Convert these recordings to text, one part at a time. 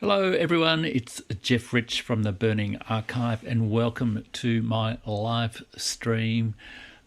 Hello everyone, it's Jeff Rich from the Burning Archive and welcome to my live stream,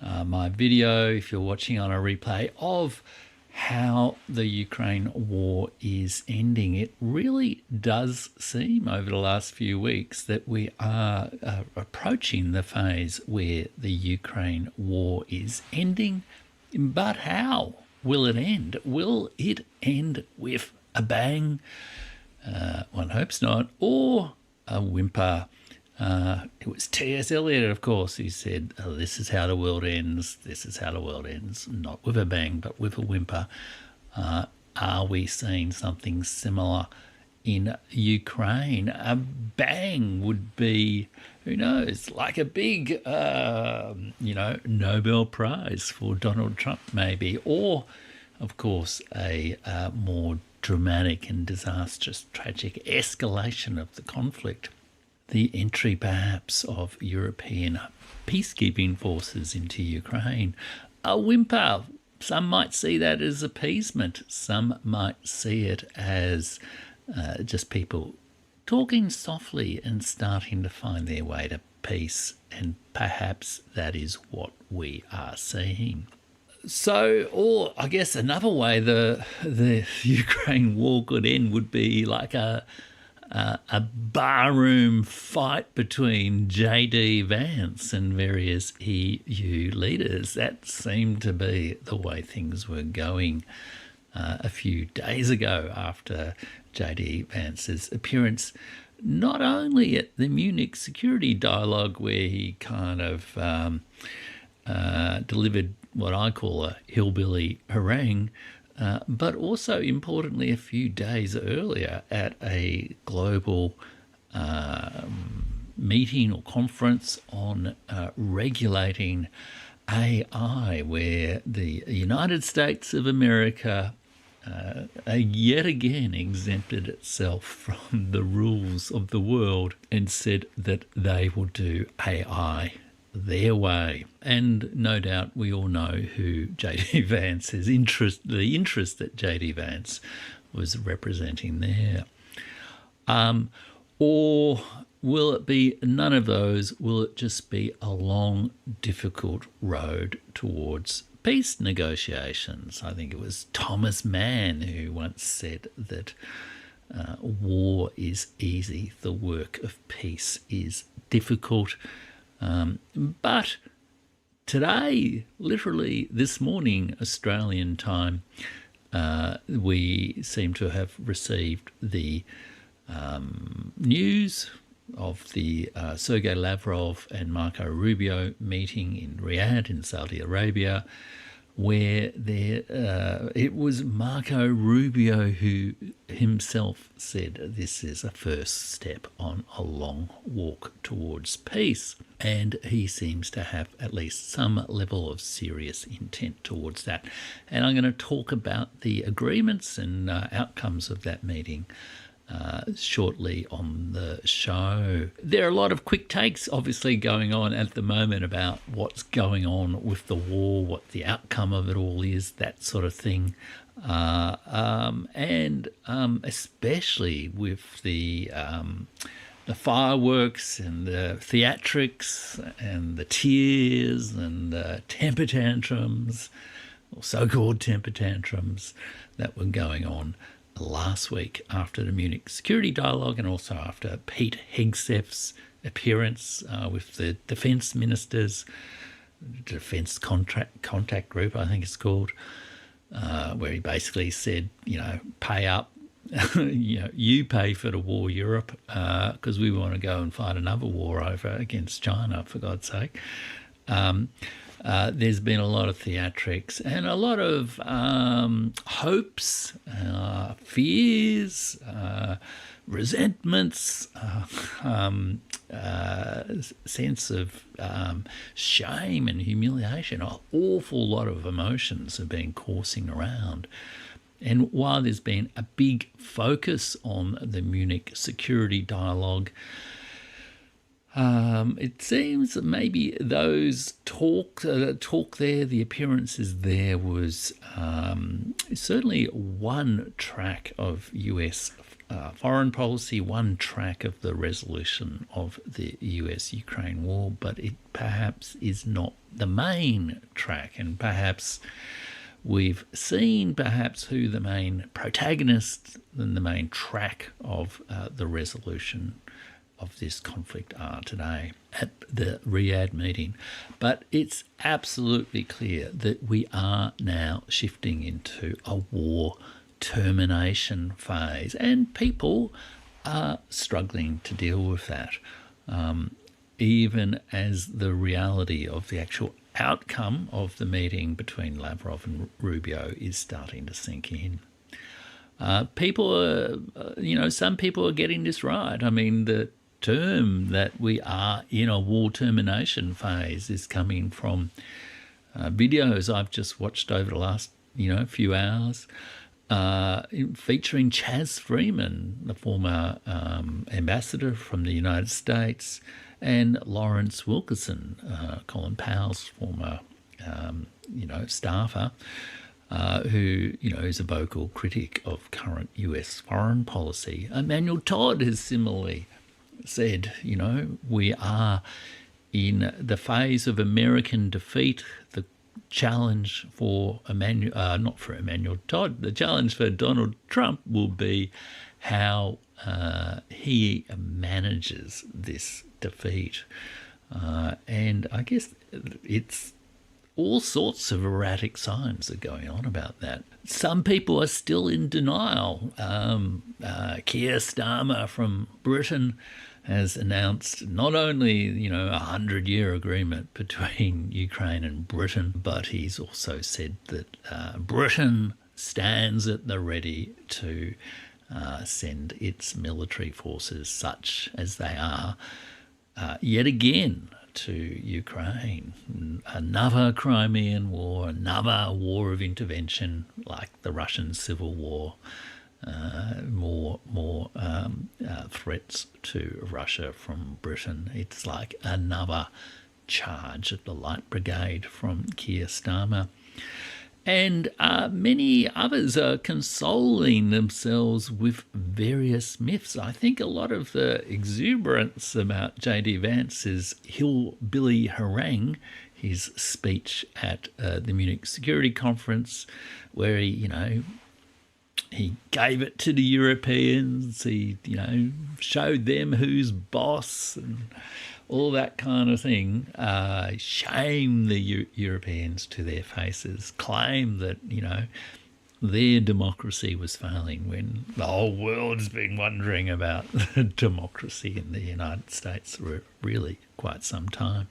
my video, if you're watching on a replay, of how the Ukraine war is ending. It really does seem over the last few weeks that we are approaching the phase where the Ukraine war is ending. But how will it end? Will it end with a bang? One hopes not, or a whimper. It was T.S. Eliot, of course, who said, this is how the world ends, this is how the world ends, not with a bang, but with a whimper. Are we seeing something similar in Ukraine? A bang would be, who knows, like a big, Nobel Prize for Donald Trump, maybe, or, of course, a more dramatic and disastrous, tragic escalation of the conflict. The entry, perhaps, of European peacekeeping forces into Ukraine. A whimper. Some might see that as appeasement. Some might see it as just people talking softly and starting to find their way to peace. And perhaps that is what we are seeing. So, or I guess another way the Ukraine war could end would be like a barroom fight between J.D. Vance and various EU leaders. That seemed to be the way things were going a few days ago after J.D. Vance's appearance, not only at the Munich security dialogue where he kind of delivered what I call a hillbilly harangue, but also, importantly, a few days earlier at a global meeting or conference on regulating AI, where the United States of America yet again exempted itself from the rules of the world and said that they will do AI their way. And no doubt we all know who J.D. Vance is, the interest that J.D. Vance was representing there. Or will it be none of those? Will it just be a long, difficult road towards peace negotiations? I think it was Thomas Mann who once said that war is easy, the work of peace is difficult. But today, literally this morning, Australian time, we seem to have received the news of the Sergei Lavrov and Marco Rubio meeting in Riyadh in Saudi Arabia, where it was Marco Rubio who himself said this is a first step on a long walk towards peace. And he seems to have at least some level of serious intent towards that. And I'm going to talk about the agreements and outcomes of that meeting shortly on the show. There are a lot of quick takes obviously going on at the moment about what's going on with the war, what the outcome of it all is, that sort of thing. And especially with the fireworks and the theatrics and the tears and the temper tantrums, or so-called temper tantrums, that were going on last week after the Munich security dialogue and also after Pete Hegseth's appearance with the defence ministers, Defence Contact Group, I think it's called, where he basically said, pay up, you pay for the war, Europe, because we want to go and fight another war over against China, for God's sake. There's been a lot of theatrics and a lot of hopes, fears, resentments, sense of shame and humiliation. An awful lot of emotions have been coursing around. And while there's been a big focus on the Munich security dialogue, it seems that maybe those talk there, the appearances there, was certainly one track of US foreign policy, one track of the resolution of the US-Ukraine war, but it perhaps is not the main track. And perhaps we've seen who the main protagonists and the main track of the resolution of this conflict are today at the Riyadh meeting. But it's absolutely clear that we are now shifting into a war termination phase, and people are struggling to deal with that, even as the reality of the actual outcome of the meeting between Lavrov and Rubio is starting to sink in. People are, some people are getting this right. I mean, the term that we are in a war termination phase is coming from videos I've just watched over the last, few hours, featuring Chaz Freeman, the former ambassador from the United States, and Lawrence Wilkerson, Colin Powell's former, staffer, who, is a vocal critic of current US foreign policy. Emmanuel Todd has similarly said, we are in the phase of American defeat. The challenge for not for Emmanuel Todd, the challenge for Donald Trump will be how he manages this defeat. And I guess it's all sorts of erratic signs are going on about that. Some people are still in denial. Keir Starmer from Britain has announced not only, a 100-year agreement between Ukraine and Britain, but he's also said that Britain stands at the ready to send its military forces, such as they are, yet again to Ukraine. Another Crimean War, another war of intervention like the Russian Civil War. More threats to Russia from Britain. It's like another charge at the Light Brigade from Keir Starmer. And many others are consoling themselves with various myths. I think a lot of the exuberance about J.D. Vance's hillbilly harangue, his speech at the Munich Security Conference, where he gave it to the Europeans, he, showed them who's boss and all that kind of thing, shame the Europeans to their faces, claim that, their democracy was failing when the whole world's been wondering about democracy in the United States for really quite some time.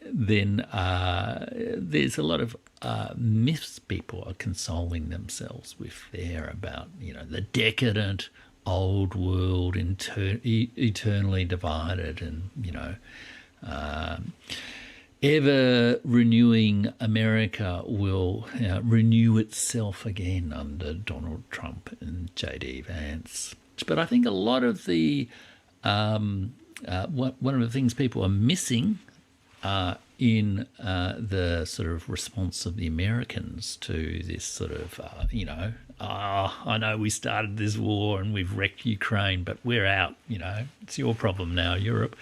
Then there's a lot of myths people are consoling themselves with there about, the decadent old world, eternally divided, and, ever renewing America will renew itself again under Donald Trump and J.D. Vance. But I think a lot of the one of the things people are missing in the sort of response of the Americans to this sort of, I know we started this war and we've wrecked Ukraine, but we're out, it's your problem now, Europe.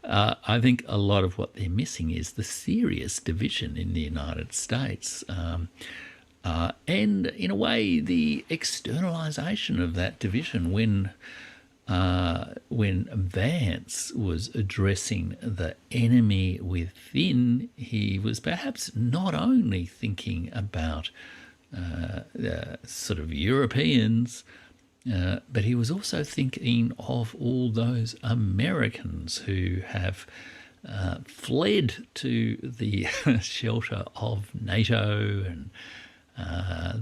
I think a lot of what they're missing is the serious division in the United States. And in a way, the externalization of that division when Vance was addressing the enemy within, he was perhaps not only thinking about the sort of Europeans, but he was also thinking of all those Americans who have fled to the shelter of NATO and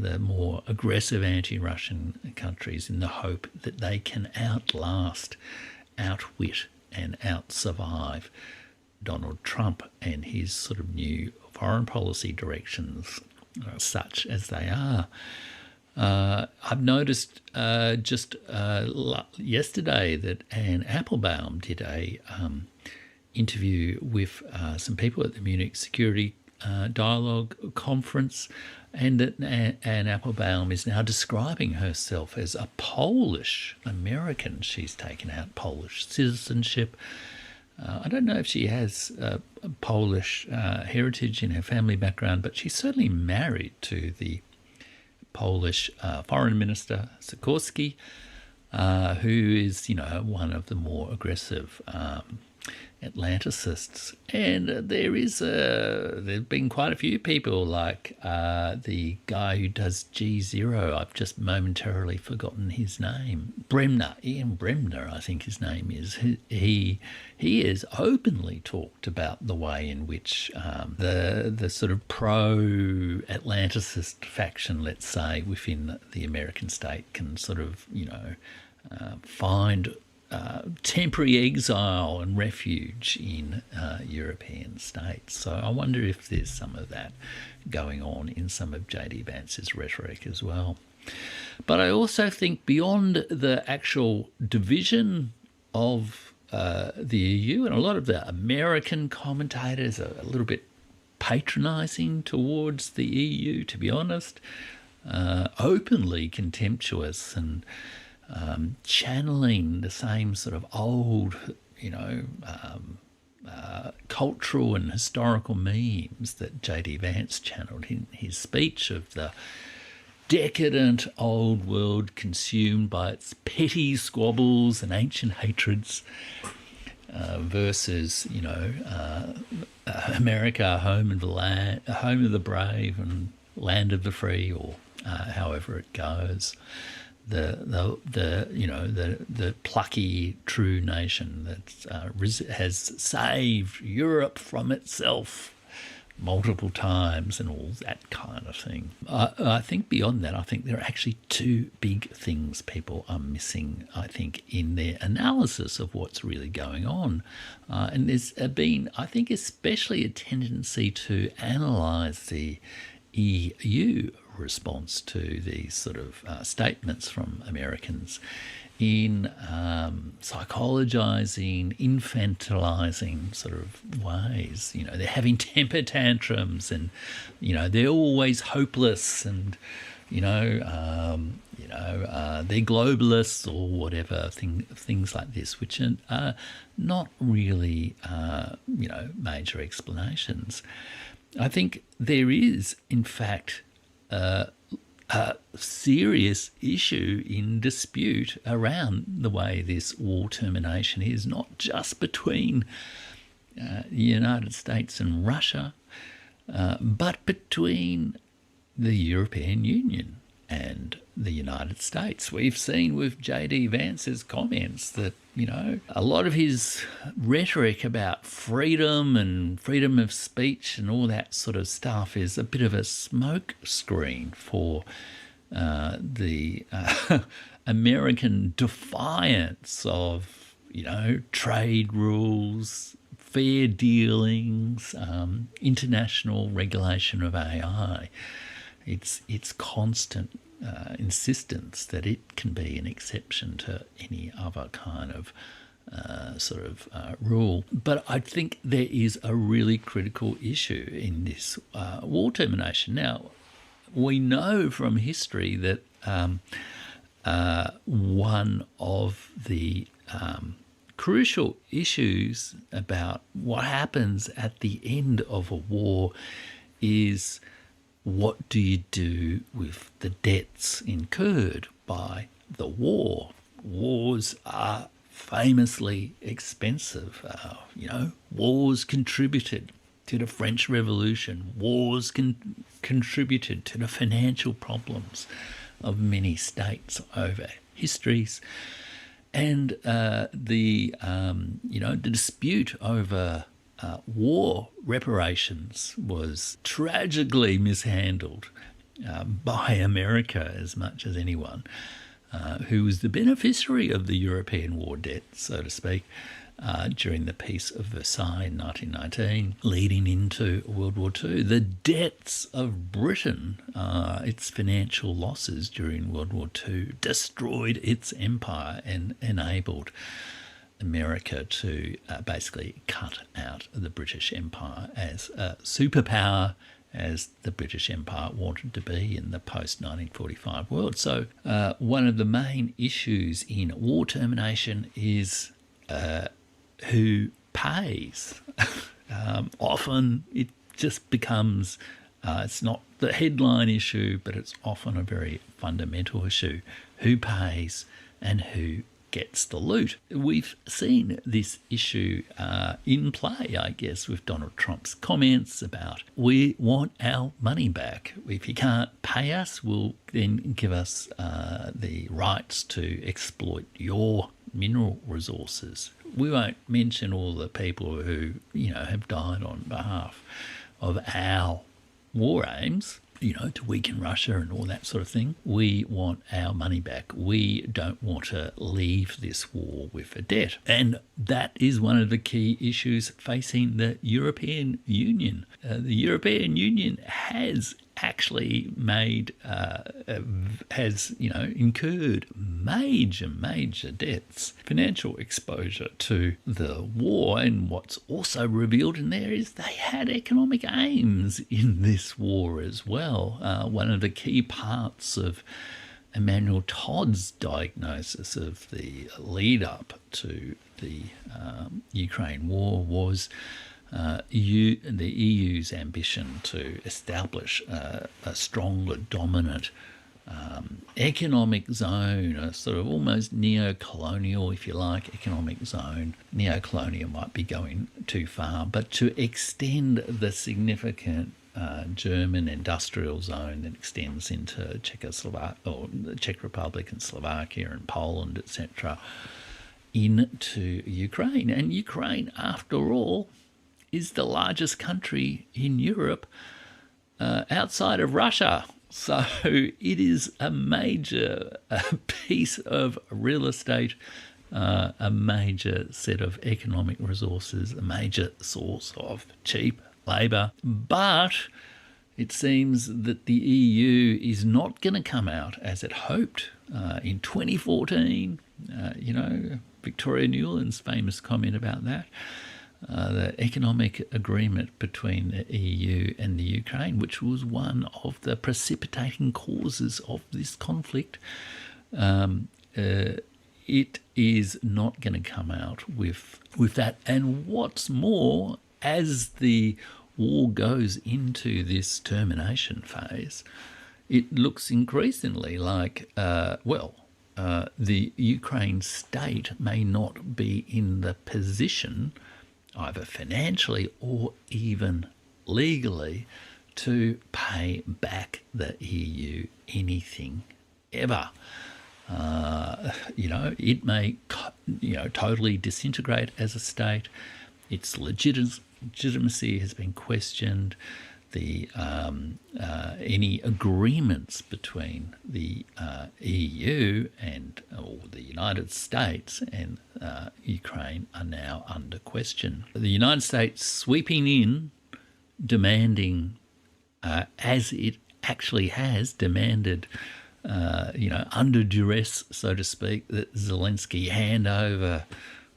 the more aggressive anti-Russian countries in the hope that they can outlast, outwit and out-survive Donald Trump and his sort of new foreign policy directions, such as they are. I've noticed just yesterday that Anne Applebaum did a interview with some people at the Munich Security Dialogue Conference, and that Anne Applebaum is now describing herself as a Polish American. She's taken out Polish citizenship. I don't know if she has a Polish heritage in her family background, but she's certainly married to the Polish Foreign Minister Sikorski, who is, one of the more aggressive Atlanticists. And there've been quite a few people, like the guy who does G0. I've just momentarily forgotten his name. Ian Bremner, I think his name is. He has openly talked about the way in which the sort of pro-Atlanticist faction, let's say, within the American state can sort of, find temporary exile and refuge in European states. So I wonder if there's some of that going on in some of J.D. Vance's rhetoric as well. But I also think beyond the actual division of the EU, and a lot of the American commentators are a little bit patronising towards the EU, to be honest, openly contemptuous and channeling the same sort of old, cultural and historical memes that J.D. Vance channeled in his speech of the decadent old world consumed by its petty squabbles and ancient hatreds versus, America, home of the brave and land of the free, or however it goes. The plucky true nation that has saved Europe from itself multiple times and all that kind of thing. I think beyond that, I think there are actually two big things people are missing, I think, in their analysis of what's really going on. And there's been, I think, especially a tendency to analyse the EU response to these sort of statements from Americans in psychologizing, infantilizing sort of ways. They're having temper tantrums and, they're always hopeless and, they're globalists or whatever, things like this, which are not really, major explanations. I think there is, in fact, a serious issue in dispute around the way this war termination is, not just between the United States and Russia, but between the European Union and the United States. We've seen with J.D. Vance's comments that, a lot of his rhetoric about freedom and freedom of speech and all that sort of stuff is a bit of a smoke screen for the American defiance of, trade rules, fair dealings, international regulation of AI. It's constant insistence that it can be an exception to any other kind of rule. But I think there is a really critical issue in this war termination. Now, we know from history that one of the crucial issues about what happens at the end of a war is, what do you do with the debts incurred by the war? Wars are famously expensive. Wars contributed to the French Revolution. Wars contributed to the financial problems of many states over histories. And the dispute over war reparations was tragically mishandled by America as much as anyone, who was the beneficiary of the European war debt, so to speak, during the Peace of Versailles in 1919, leading into World War II. The debts of Britain, its financial losses during World War II, destroyed its empire and enabled America to basically cut out the British Empire as a superpower as the British Empire wanted to be in the post-1945 world. So one of the main issues in war termination is who pays. Often it just becomes, it's not the headline issue, but it's often a very fundamental issue. Who pays and who gets the loot? We've seen this issue in play, I guess, with Donald Trump's comments about we want our money back. If you can't pay us, we'll then give us the rights to exploit your mineral resources. We won't mention all the people who, have died on behalf of our war aims, to weaken Russia and all that sort of thing. We want our money back. We don't want to leave this war with a debt. And that is one of the key issues facing the European Union. The European Union has actually incurred major debts, financial exposure to the war. And what's also revealed in there is they had economic aims in this war as well. One of the key parts of Emmanuel Todd's diagnosis of the lead up to the Ukraine war was the EU's ambition to establish a stronger, dominant economic zone, a sort of almost neo-colonial, if you like, economic zone. Neo-colonial might be going too far, but to extend the significant German industrial zone that extends into the Czech Republic and Slovakia and Poland, etc., into Ukraine. And Ukraine, after all, is the largest country in Europe outside of Russia. So it is a major piece of real estate, a major set of economic resources, a major source of cheap labour. But it seems that the EU is not going to come out as it hoped. In 2014, Victoria Nuland's famous comment about that, the economic agreement between the EU and the Ukraine, which was one of the precipitating causes of this conflict, it is not going to come out with that. And what's more, as the war goes into this termination phase, it looks increasingly like, the Ukraine state may not be in the position, either financially or even legally, to pay back the EU anything ever. It may, totally disintegrate as a state. Its legitimacy has been questioned. The any agreements between the EU or the United States and Ukraine are now under question. The United States sweeping in, demanding, as it actually has demanded, under duress, so to speak, that Zelensky hand over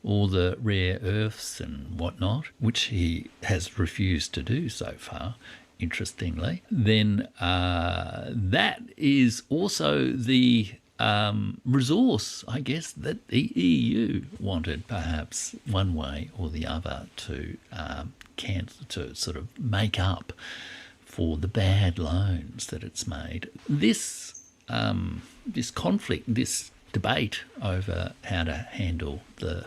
all the rare earths and whatnot, which he has refused to do so far, interestingly, then that is also the resource, I guess, that the EU wanted, perhaps one way or the other, to sort of make up for the bad loans that it's made. This conflict, this debate over how to handle the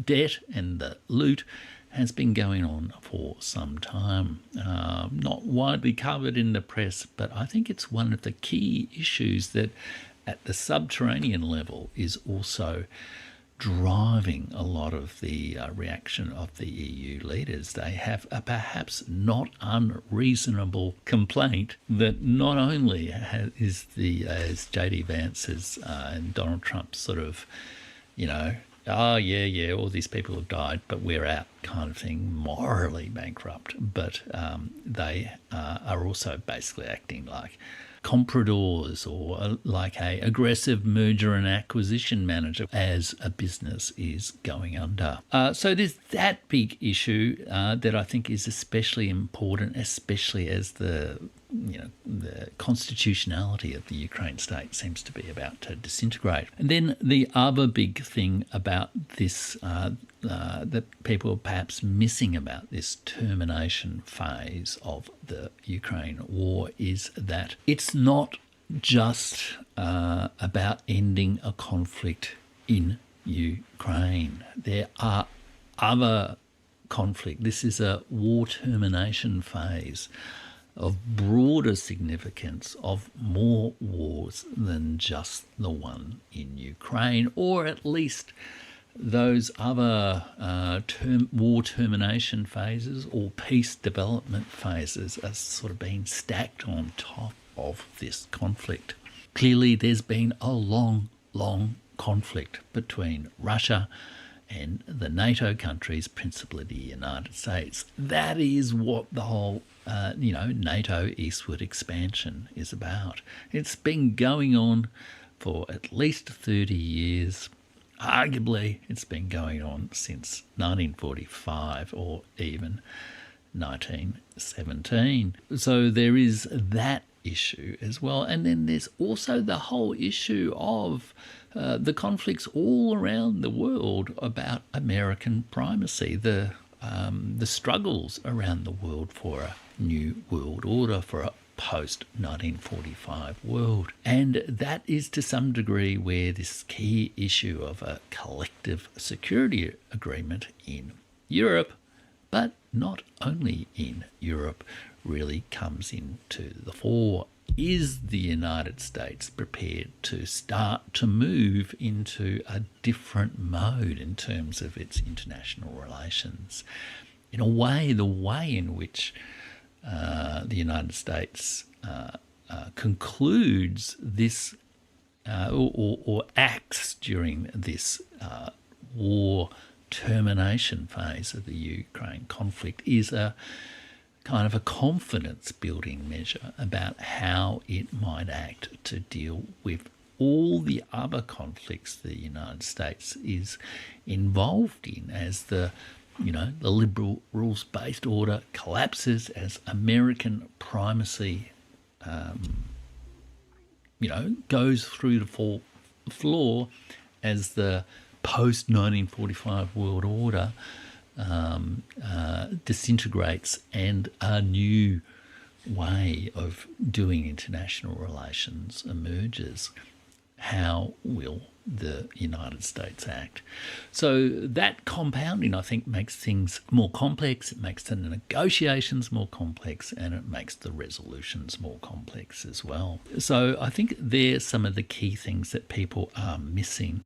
debt and the loot has been going on for some time. Not widely covered in the press, but I think it's one of the key issues that at the subterranean level is also driving a lot of the reaction of the EU leaders. They have a perhaps not unreasonable complaint that not only is as J.D. Vance's and Donald Trump's sort of, oh, yeah, all these people have died, but we're out kind of thing, morally bankrupt. But they are also basically acting like compradors or like a aggressive merger and acquisition manager as a business is going under. So there's that big issue that I think is especially important, especially as the constitutionality of the Ukraine state seems to be about to disintegrate. And then the other big thing about this that people are perhaps missing about this termination phase of the Ukraine war is that it's not just about ending a conflict in Ukraine. There are other conflict. This is a war termination phase of broader significance, of more wars than just the one in Ukraine, or at least those other war termination phases or peace development phases are sort of being stacked on top of this conflict. Clearly, there's been a long conflict between Russia and the NATO countries, principally the United States. That is what the whole NATO eastward expansion is about. It's been going on for at least 30 years. Arguably, it's been going on since 1945 or even 1917. So there is that issue as well. And then there's also the whole issue of the conflicts all around the world about American primacy, the struggles around the world for a new world order, for a post-1945 world. And that is to some degree where this key issue of a collective security agreement in Europe, but not only in Europe, really comes into the fore. Is the United States prepared to start to move into a different mode in terms of its international relations? In a way, the way in which the United States concludes this or acts during this war termination phase of the Ukraine conflict is a kind of a confidence building measure about how it might act to deal with all the other conflicts the United States is involved in as the liberal rules-based order collapses, as American primacy goes through the floor, as the post-1945 world order disintegrates and a new way of doing international relations emerges. How will the United States act? So that compounding, I think, makes things more complex. It makes the negotiations more complex, and it makes the resolutions more complex as well. So I think they're some of the key things that people are missing